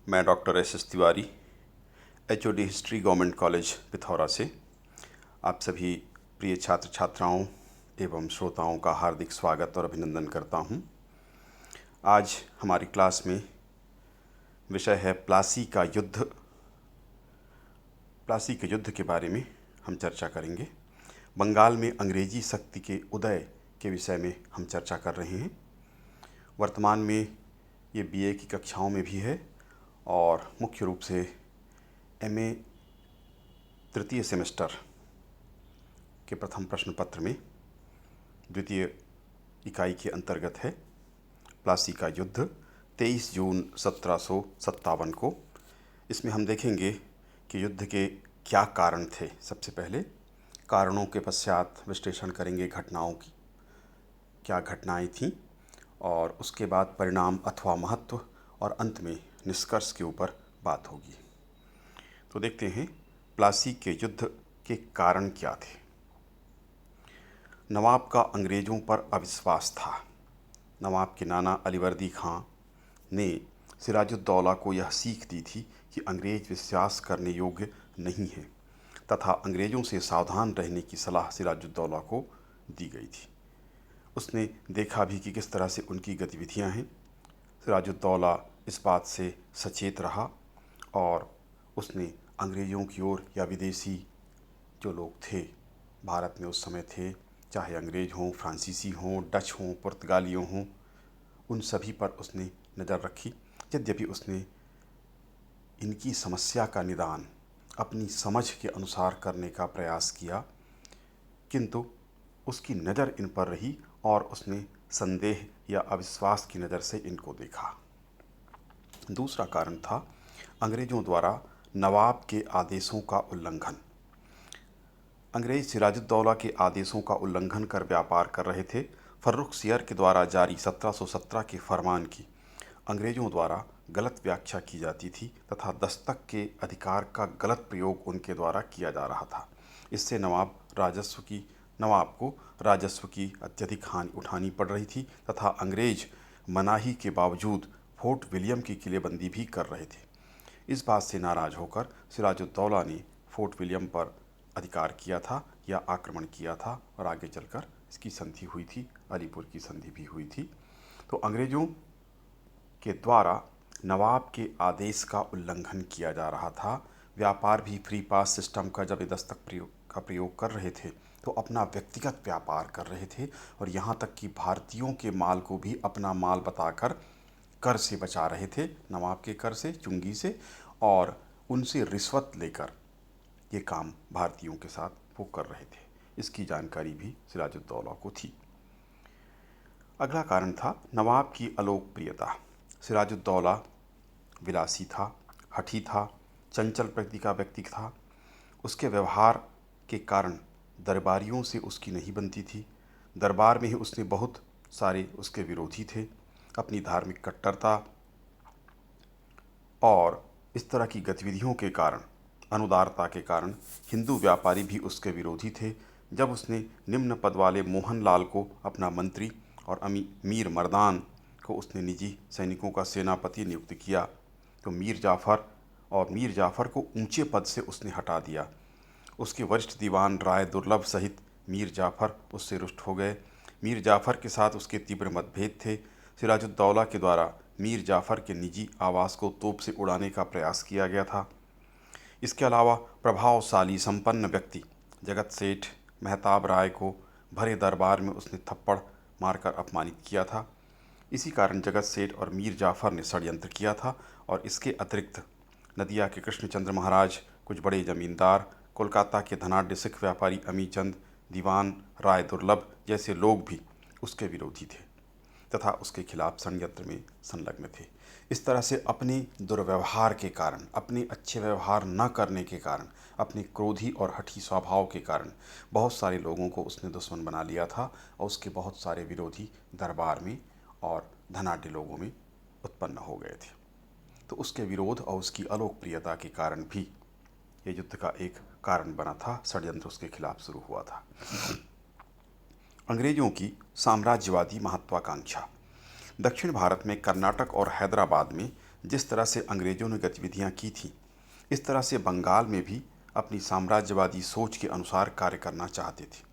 मैं doctor S Tiwari HOD history government college Pithora से आप सभी प्रिय छात्र छात्राओं एवं श्रोताओं का हार्दिक स्वागत और अभिनंदन करता हूं। आज हमारी क्लास में विषय है प्लासी का युद्ध। प्लासी के युद्ध के बारे में हम चर्चा करेंगे। बंगाल में अंग्रेजी शक्ति के उदय के विषय में हम चर्चा कर रहे हैं। वर्तमान में ये BA की कक्षाओं में भी है और मुख्य रूप से MA तृतीय सेमेस्टर के प्रथम प्रश्न पत्र में द्वितीय इकाई के अंतर्गत है। प्लासी का युद्ध 23 जून 1757 को। इसमें हम देखेंगे कि युद्ध के क्या कारण थे। सबसे पहले कारणों के पश्चात विश्लेषण करेंगे घटनाओं की, क्या घटनाएं थीं, और उसके बाद परिणाम अथवा महत्व, और अंत में निष्कर्ष के ऊपर बात होगी। तो देखते हैं प्लासी के युद्ध के कारण क्या थे। नवाब का अंग्रेज़ों पर अविश्वास था। नवाब के नाना अलीवर्दी खां ने सिराजुद्दौला को यह सीख दी थी कि अंग्रेज़ विश्वास करने योग्य नहीं है तथा अंग्रेज़ों से सावधान रहने की सलाह सिराजुद्दौला को दी गई थी। उसने देखा भी कि किस तरह से उनकी गतिविधियां हैं। सिराजुद्दौला इस बात से सचेत रहा और उसने अंग्रेज़ों की ओर या विदेशी जो लोग थे भारत में उस समय थे, चाहे अंग्रेज़ हों, फ्रांसीसी हों, डच हों, पुर्तगालियों हों, उन सभी पर उसने नज़र रखी। यद्यपि उसने इनकी समस्या का निदान अपनी समझ के अनुसार करने का प्रयास किया, किंतु उसकी नज़र इन पर रही और उसने संदेह या अविश्वास की नज़र से इनको देखा। दूसरा कारण था अंग्रेज़ों द्वारा नवाब के आदेशों का उल्लंघन। अंग्रेज़ सिराजुद्दौला के आदेशों का उल्लंघन कर व्यापार कर रहे थे। फर्रुखसियर के द्वारा जारी 1717 के फरमान की अंग्रेज़ों द्वारा गलत व्याख्या की जाती थी तथा दस्तक के अधिकार का गलत प्रयोग उनके द्वारा किया जा रहा था। इससे नवाब को राजस्व की अत्यधिक हानि उठानी पड़ रही थी तथा अंग्रेज मनाही के बावजूद फोर्ट विलियम की किलेबंदी भी कर रहे थे। इस बात से नाराज़ होकर सिराजुद्दौला ने फोर्ट विलियम पर अधिकार किया था या आक्रमण किया था और आगे चलकर इसकी संधि हुई थी, अलीपुर की संधि भी हुई थी। तो अंग्रेज़ों के द्वारा नवाब के आदेश का उल्लंघन किया जा रहा था। व्यापार भी फ्री पास सिस्टम का जब ये दस्तक का प्रयोग कर रहे थे तो अपना व्यक्तिगत व्यापार कर रहे थे और यहाँ तक कि भारतीयों के माल को भी अपना माल बताकर कर से बचा रहे थे, नवाब के कर से, चुंगी से, और उनसे रिश्वत लेकर ये काम भारतीयों के साथ वो कर रहे थे। इसकी जानकारी भी सिराजुद्दौला को थी। अगला कारण था नवाब की अलोकप्रियता। सिराजुद्दौला विलासी था, हठी था, चंचल प्रकृति का व्यक्ति था। उसके व्यवहार के कारण दरबारियों से उसकी नहीं बनती थी। दरबार में ही उसने बहुत सारे उसके विरोधी थे। अपनी धार्मिक कट्टरता और इस तरह की गतिविधियों के कारण, अनुदारता के कारण हिंदू व्यापारी भी उसके विरोधी थे। जब उसने निम्न पद वाले मोहनलाल को अपना मंत्री और मीर मर्दान को उसने निजी सैनिकों का सेनापति नियुक्त किया तो मीर जाफ़र को ऊंचे पद से उसने हटा दिया। उसके वरिष्ठ दीवान राय दुर्लभ सहित मीर जाफ़र उससे रुष्ट हो गए। मीर जाफ़र के साथ उसके तीव्र मतभेद थे। सिराजुद्दौला के द्वारा मीर जाफ़र के निजी आवास को तोप से उड़ाने का प्रयास किया गया था। इसके अलावा प्रभावशाली संपन्न व्यक्ति जगत सेठ मेहताब राय को भरे दरबार में उसने थप्पड़ मारकर अपमानित किया था। इसी कारण जगत सेठ और मीर जाफ़र ने षड्यंत्र किया था और इसके अतिरिक्त नदिया के कृष्णचंद्र महाराज, कुछ बड़े जमींदार, कोलकाता के धनाढ्य सिख व्यापारी अमीचंद, दीवान राय दुर्लभ जैसे लोग भी उसके विरोधी थे तथा उसके खिलाफ षड्यंत्र में संलग्न थे। इस तरह से अपने दुर्व्यवहार के कारण, अपने अच्छे व्यवहार न करने के कारण, अपने क्रोधी और हठी स्वभाव के कारण बहुत सारे लोगों को उसने दुश्मन बना लिया था और उसके बहुत सारे विरोधी दरबार में और धनाढ्य लोगों में उत्पन्न हो गए थे। तो उसके विरोध और उसकी अलोकप्रियता के कारण भी ये युद्ध का एक कारण बना था। षड्यंत्र उसके खिलाफ शुरू हुआ था। अंग्रेजों की साम्राज्यवादी महत्वाकांक्षा। दक्षिण भारत में कर्नाटक और हैदराबाद में जिस तरह से अंग्रेजों ने गतिविधियां की थीं, इस तरह से बंगाल में भी अपनी साम्राज्यवादी सोच के अनुसार कार्य करना चाहते थे।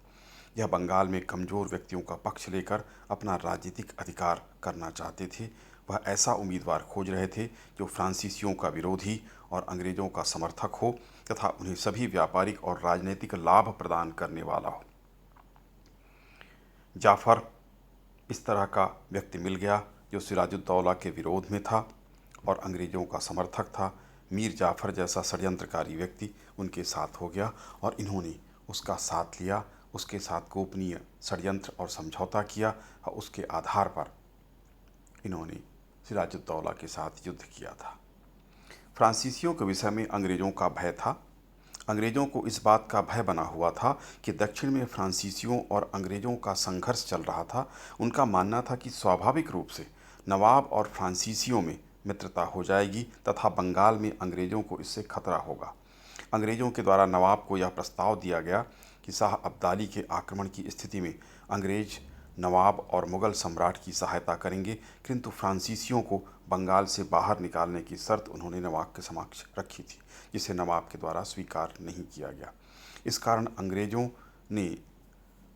यह बंगाल में कमज़ोर व्यक्तियों का पक्ष लेकर अपना राजनीतिक अधिकार करना चाहते थे। वह ऐसा उम्मीदवार खोज रहे थे जो फ्रांसीसियों का विरोधी और अंग्रेज़ों का समर्थक हो तथा उन्हें सभी व्यापारिक और राजनीतिक लाभ प्रदान करने वाला हो। जाफ़र इस तरह का व्यक्ति मिल गया जो सिराजुद्दौला के विरोध में था और अंग्रेज़ों का समर्थक था। मीर जाफ़र जैसा षड्यंत्रकारी व्यक्ति उनके साथ हो गया और इन्होंने उसका साथ लिया, उसके साथ गोपनीय षड्यंत्र और समझौता किया और उसके आधार पर इन्होंने सिराजुद्दौला के साथ युद्ध किया था। फ्रांसीसियों के विषय में अंग्रेज़ों का भय था। अंग्रेज़ों को इस बात का भय बना हुआ था कि दक्षिण में फ्रांसीसियों और अंग्रेज़ों का संघर्ष चल रहा था। उनका मानना था कि स्वाभाविक रूप से नवाब और फ्रांसीसियों में मित्रता हो जाएगी तथा बंगाल में अंग्रेज़ों को इससे खतरा होगा। अंग्रेज़ों के द्वारा नवाब को यह प्रस्ताव दिया गया कि शाह अब्दाली के आक्रमण की स्थिति में अंग्रेज नवाब और मुग़ल सम्राट की सहायता करेंगे, किंतु फ्रांसीसियों को बंगाल से बाहर निकालने की शर्त उन्होंने नवाब के समक्ष रखी थी, जिसे नवाब के द्वारा स्वीकार नहीं किया गया। इस कारण अंग्रेज़ों ने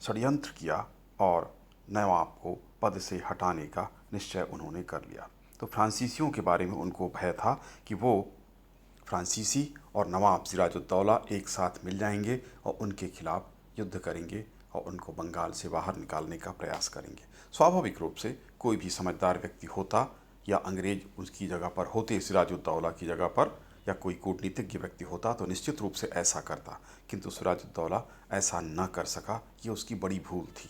षड्यंत्र किया और नवाब को पद से हटाने का निश्चय उन्होंने कर लिया। तो फ्रांसीसियों के बारे में उनको भय था कि वो फ्रांसीसी और नवाब सिराजुद्दौला एक साथ मिल जाएंगे और उनके खिलाफ युद्ध करेंगे और उनको बंगाल से बाहर निकालने का प्रयास करेंगे। स्वाभाविक रूप से कोई भी समझदार व्यक्ति होता या अंग्रेज उसकी जगह पर होते, सिराजुद्दौला की जगह पर, या कोई कूटनीतिज्ञ व्यक्ति होता तो निश्चित रूप से ऐसा करता, किंतु सिराजुद्दौला ऐसा न कर सका। ये उसकी बड़ी भूल थी।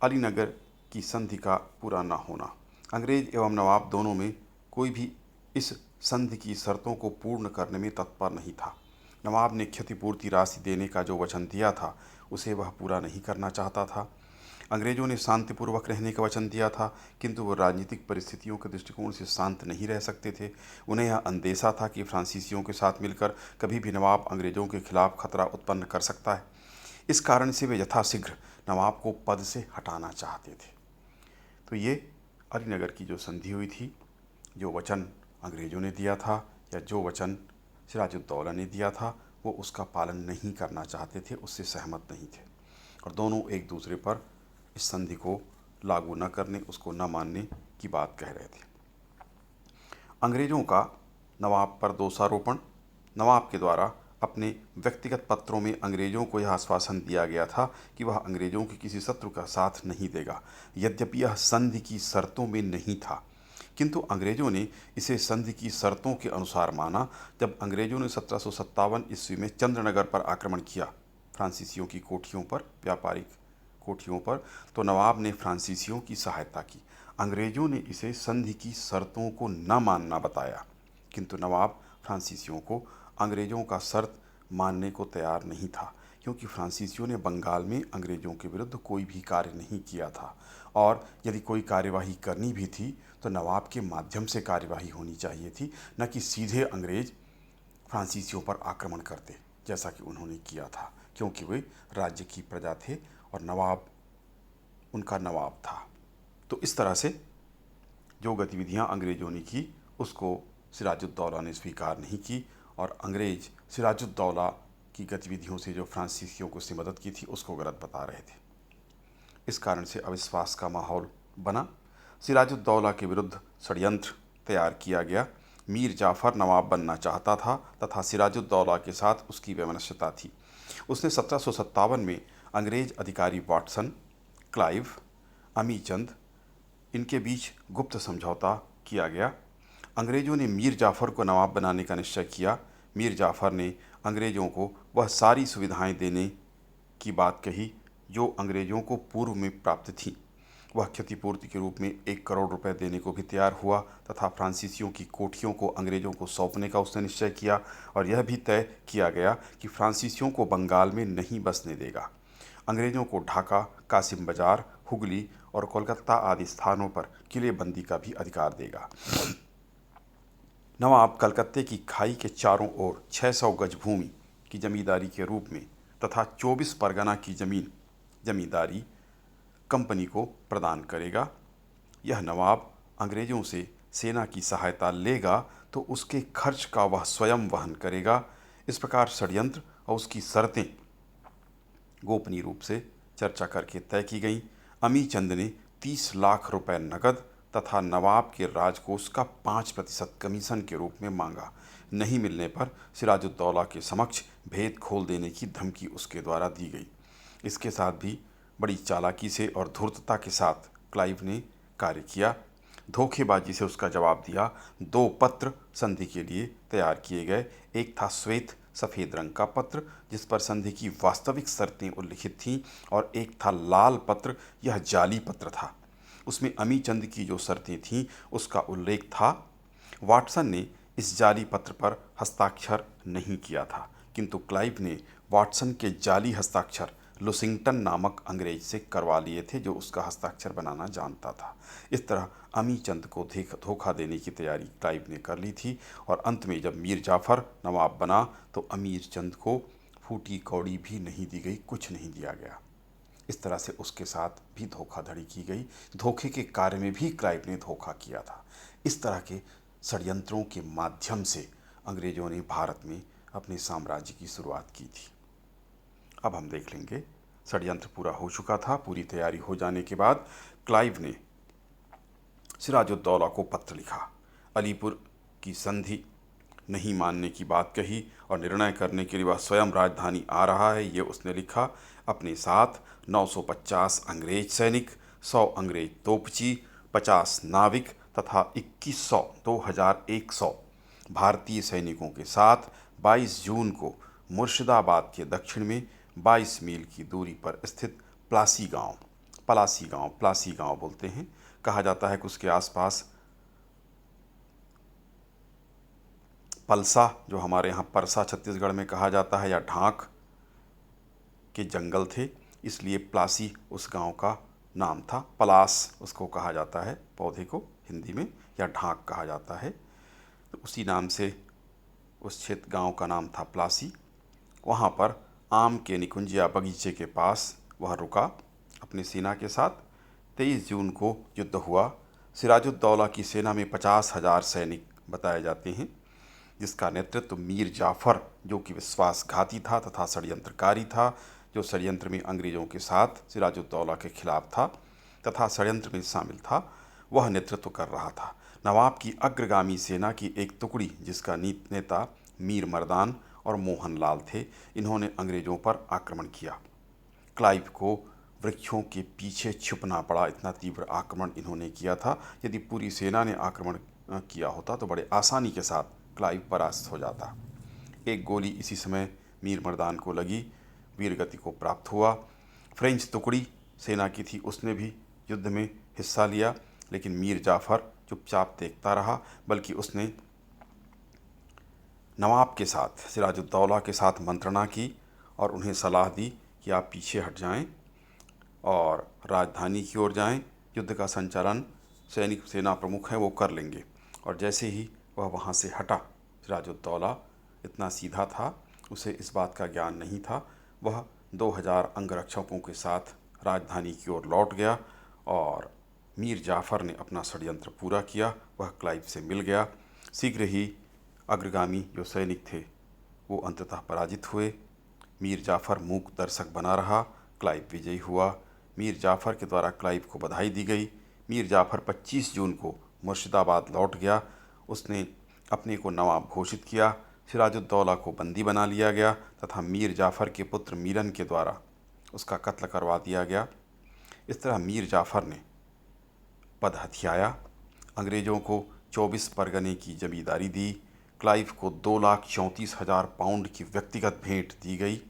अलीनगर की संधि का पूरा न होना। अंग्रेज एवं नवाब दोनों में कोई भी इस संधि की शर्तों को पूर्ण करने में तत्पर नहीं था। नवाब ने क्षतिपूर्ति राशि देने का जो वचन दिया था उसे वह पूरा नहीं करना चाहता था। अंग्रेजों ने शांतिपूर्वक रहने का वचन दिया था, किंतु वो राजनीतिक परिस्थितियों के दृष्टिकोण से शांत नहीं रह सकते थे। उन्हें यह अंदेशा था कि फ्रांसीसियों के साथ मिलकर कभी भी नवाब अंग्रेजों के खिलाफ खतरा उत्पन्न कर सकता है। इस कारण से वे यथाशीघ्र नवाब को पद से हटाना चाहते थे। तो ये अलीनगर की जो संधि हुई थी, जो वचन अंग्रेज़ों ने दिया था या जो वचन सिराजुद्दौला ने दिया था, वो उसका पालन नहीं करना चाहते थे, उससे सहमत नहीं थे और दोनों एक दूसरे पर इस संधि को लागू न करने, उसको न मानने की बात कह रहे थे। अंग्रेज़ों का नवाब पर दोषारोपण। नवाब के द्वारा अपने व्यक्तिगत पत्रों में अंग्रेज़ों को यह आश्वासन दिया गया था कि वह अंग्रेज़ों के किसी शत्रु का साथ नहीं देगा। यद्यपि यह संधि की शर्तों में नहीं था, किंतु अंग्रेज़ों ने इसे संधि की शर्तों के अनुसार माना। जब अंग्रेज़ों ने 1757 ईस्वी में चंद्रनगर पर आक्रमण किया, फ्रांसीसियों की कोठियों पर, व्यापारिक कोठियों पर, तो नवाब ने फ्रांसीसियों की सहायता की। अंग्रेज़ों ने इसे संधि की शर्तों को न मानना बताया, किंतु नवाब फ्रांसीसियों को अंग्रेज़ों का शर्त मानने को तैयार नहीं था, क्योंकि फ्रांसीसियों ने बंगाल में अंग्रेज़ों के विरुद्ध कोई भी कार्य नहीं किया था और यदि कोई कार्यवाही करनी भी थी तो नवाब के माध्यम से कार्यवाही होनी चाहिए थी, न कि सीधे अंग्रेज फ्रांसीसियों पर आक्रमण करते जैसा कि उन्होंने किया था, क्योंकि वे राज्य की प्रजा थे और नवाब उनका नवाब था। तो इस तरह से जो गतिविधियां अंग्रेज़ों ने की उसको सिराजुद्दौला ने स्वीकार नहीं की और अंग्रेज सिराजुद्दौला की गतिविधियों से जो फ्रांसीसियों को उसने मदद की थी उसको गलत बता रहे थे। इस कारण से अविश्वास का माहौल बना। सिराजुद्दौला के विरुद्ध षड्यंत्र तैयार किया गया। मीर जाफ़र नवाब बनना चाहता था तथा सिराजुद्दौला के साथ उसकी वैमनस्यता थी। उसने 1757 में अंग्रेज अधिकारी वाटसन, क्लाइव, अमीचंद, इनके बीच गुप्त समझौता किया गया। अंग्रेज़ों ने मीर जाफ़र को नवाब बनाने का निश्चय किया। मीर जाफ़र ने अंग्रेज़ों को वह सारी सुविधाएं देने की बात कही जो अंग्रेज़ों को पूर्व में प्राप्त थीं। वह क्षतिपूर्ति के रूप में 1 करोड़ रुपए देने को भी तैयार हुआ तथा फ्रांसीसियों की कोठियों को अंग्रेज़ों को सौंपने का उसने निश्चय किया और यह भी तय किया गया कि फ्रांसीसियों को बंगाल में नहीं बसने देगा। अंग्रेज़ों को ढाका, कासिम बाजार, हुगली और कोलकाता आदि स्थानों पर किलेबंदी का भी अधिकार देगा। नवाब कलकत्ते की खाई के चारों ओर 600 गज भूमि की जमींदारी के रूप में तथा 24 परगना की जमींदारी कंपनी को प्रदान करेगा। यह नवाब अंग्रेज़ों से सेना की सहायता लेगा तो उसके खर्च का वह स्वयं वहन करेगा। इस प्रकार षड्यंत्र और उसकी शर्तें गोपनीय रूप से चर्चा करके तय की गईं। अमीचंद ने 30 लाख रुपए नकद तथा नवाब के राजकोष का 5% कमीशन के रूप में मांगा। नहीं मिलने पर सिराजुद्दौला के समक्ष भेद खोल देने की धमकी उसके द्वारा दी गई। इसके साथ भी बड़ी चालाकी से और धूर्तता के साथ क्लाइव ने कार्य किया। धोखेबाजी से उसका जवाब दिया। 2 पत्र संधि के लिए तैयार किए गए। एक था श्वेत सफ़ेद रंग का पत्र जिस पर संधि की वास्तविक शर्तें उल्लिखित थीं, और एक था लाल पत्र। यह जाली पत्र था। उसमें अमीचंद की जो शर्तें थीं उसका उल्लेख था। वाटसन ने इस जाली पत्र पर हस्ताक्षर नहीं किया था, किंतु क्लाइव ने वाटसन के जाली हस्ताक्षर लुसिंगटन नामक अंग्रेज से करवा लिए थे, जो उसका हस्ताक्षर बनाना जानता था। इस तरह अमीचंद को धोखा देने की तैयारी क्लाइव ने कर ली थी, और अंत में जब मीर जाफ़र नवाब बना तो अमीरचंद को फूटी कौड़ी भी नहीं दी गई, कुछ नहीं दिया गया। इस तरह से उसके साथ भी धोखाधड़ी की गई। धोखे के कार्य में भी क्लाइव ने धोखा किया था। इस तरह के षड्यंत्रों के माध्यम से अंग्रेजों ने भारत में अपने साम्राज्य की शुरुआत की थी। अब हम देख लेंगे, षड्यंत्र पूरा हो चुका था। पूरी तैयारी हो जाने के बाद क्लाइव ने सिराजुद्दौला को पत्र लिखा। अलीपुर की संधि नहीं मानने की बात कही और निर्णय करने के लिए वह स्वयं राजधानी आ रहा है, ये उसने लिखा। अपने साथ 950 अंग्रेज सैनिक, 100 अंग्रेज तोपची, 50 नाविक तथा 2100 2100 भारतीय सैनिकों के साथ 22 जून को मुर्शिदाबाद के दक्षिण में 22 मील की दूरी पर स्थित प्लासी गांव बोलते हैं, कहा जाता है कि उसके आसपास पलसा, जो हमारे यहाँ परसा छत्तीसगढ़ में कहा जाता है, या ढाक के जंगल थे, इसलिए प्लासी उस गांव का नाम था। पलास उसको कहा जाता है, पौधे को हिंदी में, या ढाक कहा जाता है। तो उसी नाम से उस क्षेत्र गांव का नाम था प्लासी। वहाँ पर आम के निकुंज या बगीचे के पास वह रुका अपनी सेना के साथ। 23 जून को युद्ध हुआ। सिराजुद्दौला की सेना में 50,000 सैनिक बताए जाते हैं, जिसका नेतृत्व मीर जाफ़र, जो कि विश्वासघाती था तथा षड्यंत्रकारी था, जो षड्यंत्र में अंग्रेज़ों के साथ सिराजुद्दौला के खिलाफ था तथा षड्यंत्र में शामिल था, वह नेतृत्व कर रहा था। नवाब की अग्रगामी सेना की एक टुकड़ी, जिसका नेता मीर मर्दान और मोहन लाल थे, इन्होंने अंग्रेज़ों पर आक्रमण किया। क्लाइव को वृक्षों के पीछे छुपना पड़ा, इतना तीव्र आक्रमण इन्होंने किया था। यदि पूरी सेना ने आक्रमण किया होता तो बड़े आसानी के साथ क्लाइव परास्त हो जाता। एक गोली इसी समय मीर मर्दान को लगी, वीरगति को प्राप्त हुआ। फ्रेंच टुकड़ी सेना की थी, उसने भी युद्ध में हिस्सा लिया, लेकिन मीर जाफ़र चुपचाप देखता रहा, बल्कि उसने नवाब के साथ, सिराजुद्दौला के साथ मंत्रणा की और उन्हें सलाह दी कि आप पीछे हट जाएं और राजधानी की ओर जाएं। युद्ध का संचालन सेना प्रमुख हैं वो कर लेंगे। और जैसे ही वह वहाँ से हटा, सिराजुद्दौला इतना सीधा था, उसे इस बात का ज्ञान नहीं था। वह 2000 अंगरक्षकों के साथ राजधानी की ओर लौट गया और मीर जाफ़र ने अपना षड्यंत्र पूरा किया। वह क्लाइव से मिल गया। शीघ्र ही अग्रगामी जो सैनिक थे वो अंततः पराजित हुए। मीर जाफ़र मूक दर्शक बना रहा। क्लाइव विजयी हुआ। मीर जाफ़र के द्वारा क्लाइव को बधाई दी गई। मीर जाफ़र 25 जून को मुर्शिदाबाद लौट गया। उसने अपने को नवाब घोषित किया। सिराजुद्दौला को बंदी बना लिया गया तथा मीर जाफ़र के पुत्र मीरन के द्वारा उसका कत्ल करवा दिया गया। इस तरह मीर जाफ़र ने पद हथियाया। अंग्रेज़ों को 24 परगने की जमींदारी दी। क्लाइव को 2,34,000 पाउंड की व्यक्तिगत भेंट दी गई।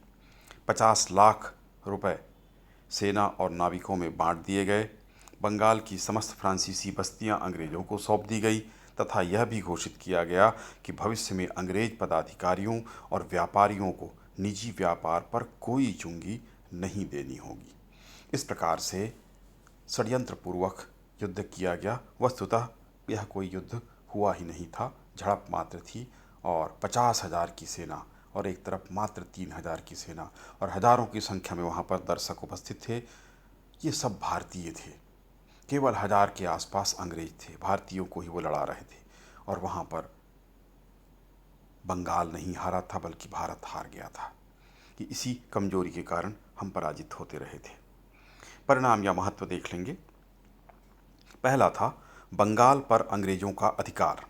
50 लाख रुपए सेना और नाविकों में बांट दिए गए। बंगाल की समस्त फ्रांसीसी बस्तियां अंग्रेज़ों को सौंप दी गई तथा यह भी घोषित किया गया कि भविष्य में अंग्रेज पदाधिकारियों और व्यापारियों को निजी व्यापार पर कोई चुंगी नहीं देनी होगी। इस प्रकार से षड्यंत्रपूर्वक युद्ध किया गया। वस्तुतः यह कोई युद्ध हुआ ही नहीं था, झड़प मात्र थी। और 50,000 की सेना और एक तरफ मात्र 3,000 की सेना और हजारों की संख्या में वहाँ पर दर्शक उपस्थित थे। ये सब भारतीय थे। केवल 1000 के आसपास अंग्रेज थे, भारतीयों को ही वो लड़ा रहे थे। और वहाँ पर बंगाल नहीं हारा था, बल्कि भारत हार गया था कि इसी कमजोरी के कारण हम पराजित होते रहे थे। परिणाम या महत्व देख लेंगे। पहला था बंगाल पर अंग्रेजों का अधिकार।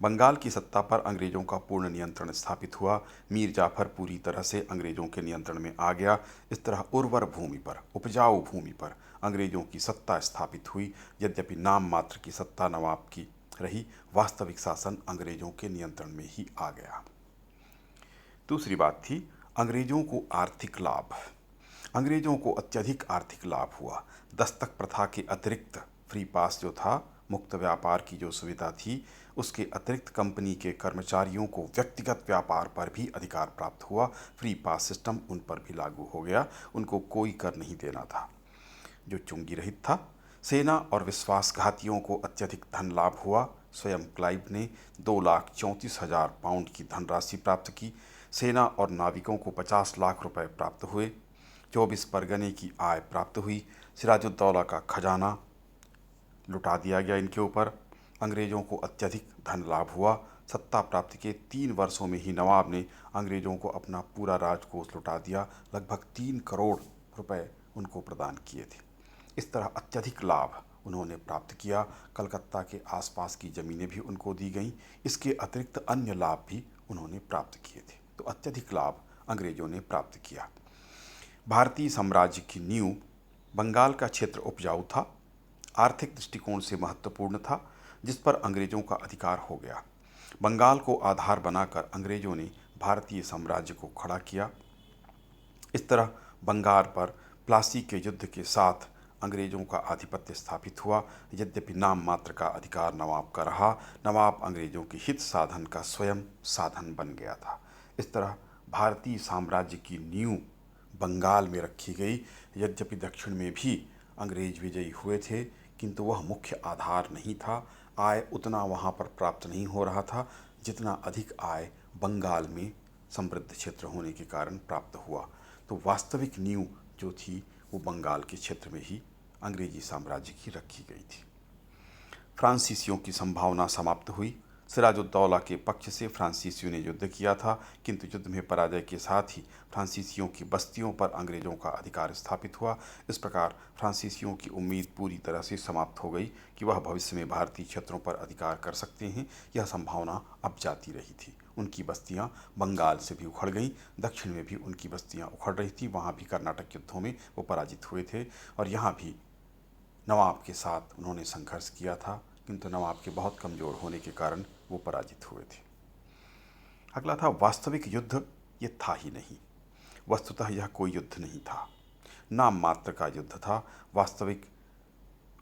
बंगाल की सत्ता पर अंग्रेजों का पूर्ण नियंत्रण स्थापित हुआ। मीर जाफर पूरी तरह से अंग्रेजों के नियंत्रण में आ गया। इस तरह उर्वर भूमि पर, उपजाऊ भूमि पर अंग्रेजों की सत्ता स्थापित हुई। यद्यपि नाम मात्र की सत्ता नवाब की रही, वास्तविक शासन अंग्रेजों के नियंत्रण में ही आ गया। दूसरी बात थी अंग्रेजों को आर्थिक लाभ। अंग्रेजों को अत्यधिक आर्थिक लाभ हुआ। दस्तक प्रथा के अतिरिक्त फ्री पास जो था, मुक्त व्यापार की जो सुविधा थी, उसके अतिरिक्त कंपनी के कर्मचारियों को व्यक्तिगत व्यापार पर भी अधिकार प्राप्त हुआ। फ्री पास सिस्टम उन पर भी लागू हो गया। उनको कोई कर नहीं देना था, जो चुंगी रहित था। सेना और विश्वासघातियों को अत्यधिक धन लाभ हुआ। स्वयं क्लाइव ने 2,34,000 पाउंड की धनराशि प्राप्त की। सेना और नाविकों को 50 लाख रुपए प्राप्त हुए। 24 परगने की आय प्राप्त हुई। सिराजुद्दौला का खजाना लुटा दिया गया इनके ऊपर। अंग्रेजों को अत्यधिक धन लाभ हुआ। सत्ता प्राप्ति के 3 वर्षों में ही नवाब ने अंग्रेजों को अपना पूरा राजकोष लुटा दिया। लगभग 3 करोड़ रुपए उनको प्रदान किए थे। इस तरह अत्यधिक लाभ उन्होंने प्राप्त किया। कलकत्ता के आसपास की ज़मीनें भी उनको दी गईं। इसके अतिरिक्त अन्य लाभ भी उन्होंने प्राप्त किए थे। तो अत्यधिक लाभ अंग्रेजों ने प्राप्त किया। भारतीय साम्राज्य की नींव। बंगाल का क्षेत्र उपजाऊ था, आर्थिक दृष्टिकोण से महत्वपूर्ण था, जिस पर अंग्रेजों का अधिकार हो गया। बंगाल को आधार बनाकर अंग्रेजों ने भारतीय साम्राज्य को खड़ा किया। इस तरह बंगाल पर प्लासी के युद्ध के साथ अंग्रेजों का आधिपत्य स्थापित हुआ। यद्यपि नाम मात्र का अधिकार नवाब का रहा, नवाब अंग्रेजों के हित साधन का स्वयं साधन बन गया था। इस तरह भारतीय साम्राज्य की नींव बंगाल में रखी गई। यद्यपि दक्षिण में भी अंग्रेज विजयी हुए थे, किंतु वह मुख्य आधार नहीं था। आय उतना वहाँ पर प्राप्त नहीं हो रहा था जितना अधिक आय बंगाल में समृद्ध क्षेत्र होने के कारण प्राप्त हुआ। तो वास्तविक नींव जो थी वो बंगाल के क्षेत्र में ही अंग्रेजी साम्राज्य की रखी गई थी। फ्रांसीसियों की संभावना समाप्त हुई। सिराजुद्दौला के पक्ष से फ्रांसीसियों ने युद्ध किया था, किंतु युद्ध में पराजय के साथ ही फ्रांसीसियों की बस्तियों पर अंग्रेजों का अधिकार स्थापित हुआ। इस प्रकार फ्रांसीसियों की उम्मीद पूरी तरह से समाप्त हो गई कि वह भविष्य में भारतीय क्षेत्रों पर अधिकार कर सकते हैं। यह संभावना अब जाती रही थी। उनकी बस्तियां बंगाल से भी उखड़ गईं, दक्षिण में भी उनकी बस्तियां उखड़ रही थी। वहाँ भी कर्नाटक युद्धों में वो पराजित हुए थे और यहाँ भी नवाब के साथ उन्होंने संघर्ष किया था, किंतु नवाब के बहुत कमज़ोर होने के कारण वो पराजित हुए थे। अगला था वास्तविक युद्ध। ये था ही नहीं। वस्तुतः यह कोई युद्ध नहीं था, नाम मात्र का युद्ध था। वास्तविक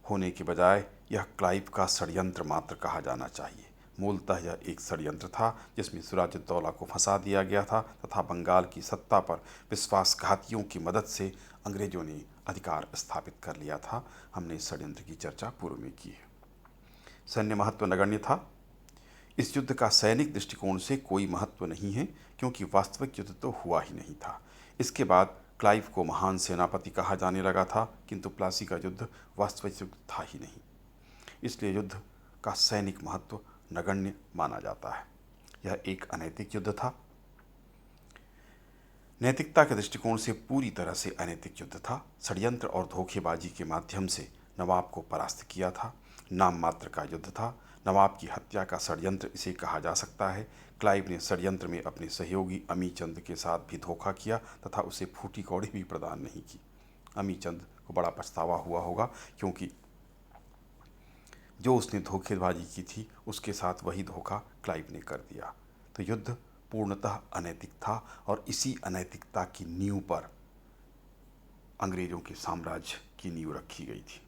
होने के बजाय यह क्लाइव का षड्यंत्र मात्र कहा जाना चाहिए। मूलतः यह एक षड्यंत्र था जिसमें सिराजुद्दौला को फंसा दिया गया था तथा बंगाल की सत्ता पर विश्वासघातियों की मदद से अंग्रेजों ने अधिकार स्थापित कर लिया था। हमने इस षड्यंत्र की चर्चा पूर्व में की है। सैन्य महत्व नगण्य था। इस युद्ध का सैनिक दृष्टिकोण से कोई महत्व नहीं है, क्योंकि वास्तविक युद्ध तो हुआ ही नहीं था। इसके बाद क्लाइव को महान सेनापति कहा जाने लगा था, किंतु प्लासी का युद्ध वास्तविक युद्ध था ही नहीं। इसलिए युद्ध का सैनिक महत्व नगण्य माना जाता है। यह एक अनैतिक युद्ध था। नैतिकता के दृष्टिकोण से पूरी तरह से अनैतिक युद्ध था। षड्यंत्र और धोखेबाजी के माध्यम से नवाब को परास्त किया था। नाम मात्र का युद्ध था। नवाब की हत्या का षड्यंत्र इसे कहा जा सकता है। क्लाइव ने षड्यंत्र में अपने सहयोगी अमीचंद के साथ भी धोखा किया तथा उसे फूटी कौड़ी भी प्रदान नहीं की। अमीचंद को बड़ा पछतावा हुआ होगा, क्योंकि जो उसने धोखेबाजी की थी उसके साथ वही धोखा क्लाइव ने कर दिया। तो युद्ध पूर्णतः अनैतिक था और इसी अनैतिकता की नींव पर अंग्रेजों के साम्राज्य की नींव रखी गई थी।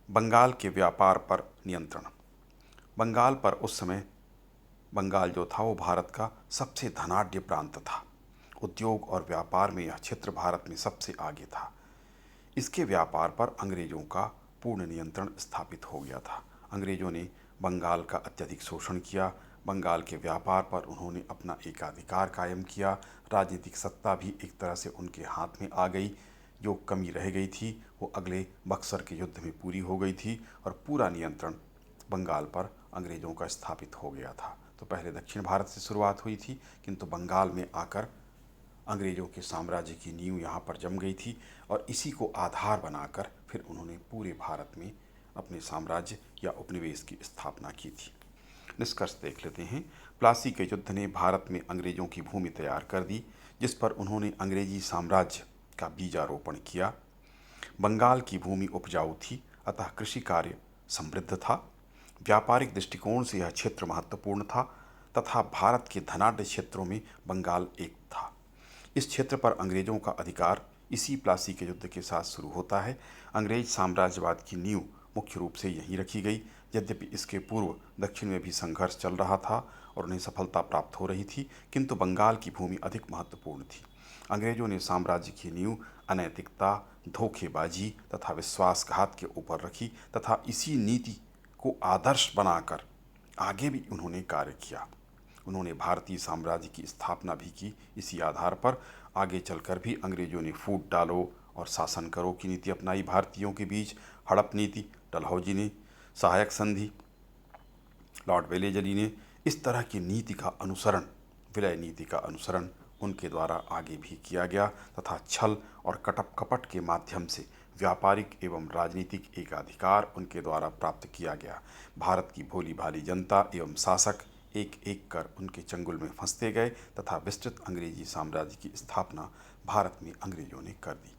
बंगाल के व्यापार पर नियंत्रण। बंगाल पर उस समय बंगाल जो था वो भारत का सबसे धनाढ्य प्रांत था। उद्योग और व्यापार में यह क्षेत्र भारत में सबसे आगे था। इसके व्यापार पर अंग्रेजों का पूर्ण नियंत्रण स्थापित हो गया था। अंग्रेजों ने बंगाल का अत्यधिक शोषण किया। बंगाल के व्यापार पर उन्होंने अपना एकाधिकार कायम किया। राजनीतिक सत्ता भी एक तरह से उनके हाथ में आ गई। जो कमी रह गई थी वो अगले बक्सर के युद्ध में पूरी हो गई थी और पूरा नियंत्रण बंगाल पर अंग्रेज़ों का स्थापित हो गया था। तो पहले दक्षिण भारत से शुरुआत हुई थी, किंतु बंगाल में आकर अंग्रेज़ों के साम्राज्य की नींव यहाँ पर जम गई थी और इसी को आधार बनाकर फिर उन्होंने पूरे भारत में अपने साम्राज्य या उपनिवेश की स्थापना की थी। निष्कर्ष देख लेते हैं। प्लासी के युद्ध ने भारत में अंग्रेज़ों की भूमि तैयार कर दी, जिस पर उन्होंने अंग्रेजी साम्राज्य का बीजारोपण किया। बंगाल की भूमि उपजाऊ थी, अतः कृषि कार्य समृद्ध था। व्यापारिक दृष्टिकोण से यह क्षेत्र महत्वपूर्ण था तथा भारत के धनाढ्य क्षेत्रों में बंगाल एक था। इस क्षेत्र पर अंग्रेज़ों का अधिकार इसी प्लासी के युद्ध के साथ शुरू होता है। अंग्रेज साम्राज्यवाद की नींव मुख्य रूप से यहीं रखी गई। यद्यपि इसके पूर्व दक्षिण में भी संघर्ष चल रहा था और उन्हें सफलता प्राप्त हो रही थी, किंतु बंगाल की भूमि अधिक महत्वपूर्ण थी। अंग्रेजों ने साम्राज्य की नींव अनैतिकता, धोखेबाजी तथा विश्वासघात के ऊपर रखी तथा इसी नीति को आदर्श बनाकर आगे भी उन्होंने कार्य किया। उन्होंने भारतीय साम्राज्य की स्थापना भी की। इसी आधार पर आगे चलकर भी अंग्रेजों ने फूट डालो और शासन करो की नीति अपनाई भारतीयों के बीच। हड़प नीति, डलहौजी ने, सहायक संधि, लॉर्ड वेलेजली ने इस तरह की नीति का अनुसरण, विलय नीति का अनुसरण उनके द्वारा आगे भी किया गया तथा छल और कपट के माध्यम से व्यापारिक एवं राजनीतिक एकाधिकार उनके द्वारा प्राप्त किया गया। भारत की भोली भाली जनता एवं शासक एक एक कर उनके चंगुल में फंसते गए तथा विस्तृत अंग्रेजी साम्राज्य की स्थापना भारत में अंग्रेजों ने कर दी।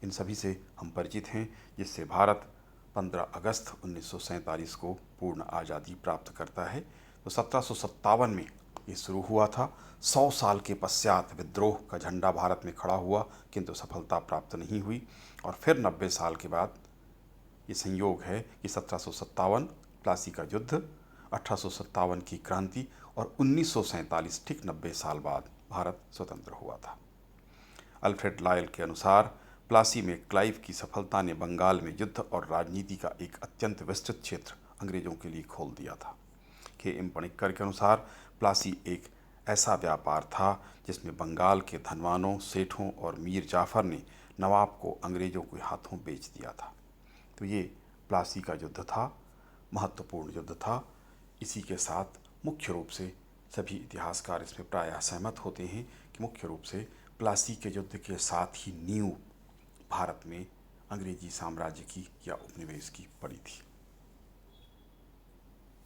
इन सभी से हम परिचित हैं, जिससे भारत 15 अगस्त 1947 को पूर्ण आज़ादी प्राप्त करता है। तो 1757 में ये शुरू हुआ था। 100 साल के पश्चात विद्रोह का झंडा भारत में खड़ा हुआ, किंतु सफलता प्राप्त नहीं हुई। और फिर 90 साल के बाद ये संयोग है कि 1757 प्लासी का युद्ध, 1857 की क्रांति और 1947 ठीक 90 साल बाद भारत स्वतंत्र हुआ था। अल्फ्रेड लायल के अनुसार प्लासी में क्लाइव की सफलता ने बंगाल में युद्ध और राजनीति का एक अत्यंत विस्तृत क्षेत्र अंग्रेजों के लिए खोल दिया था। के एम पणिक्कर के अनुसार प्लासी एक ऐसा व्यापार था जिसमें बंगाल के धनवानों, सेठों और मीर जाफर ने नवाब को अंग्रेजों के हाथों बेच दिया था। तो ये प्लासी का युद्ध था, महत्वपूर्ण युद्ध था। इसी के साथ मुख्य रूप से सभी इतिहासकार इसमें प्रायः सहमत होते हैं कि मुख्य रूप से प्लासी के युद्ध के साथ ही नींव भारत में अंग्रेजी साम्राज्य की या उपनिवेश की पड़ी थी।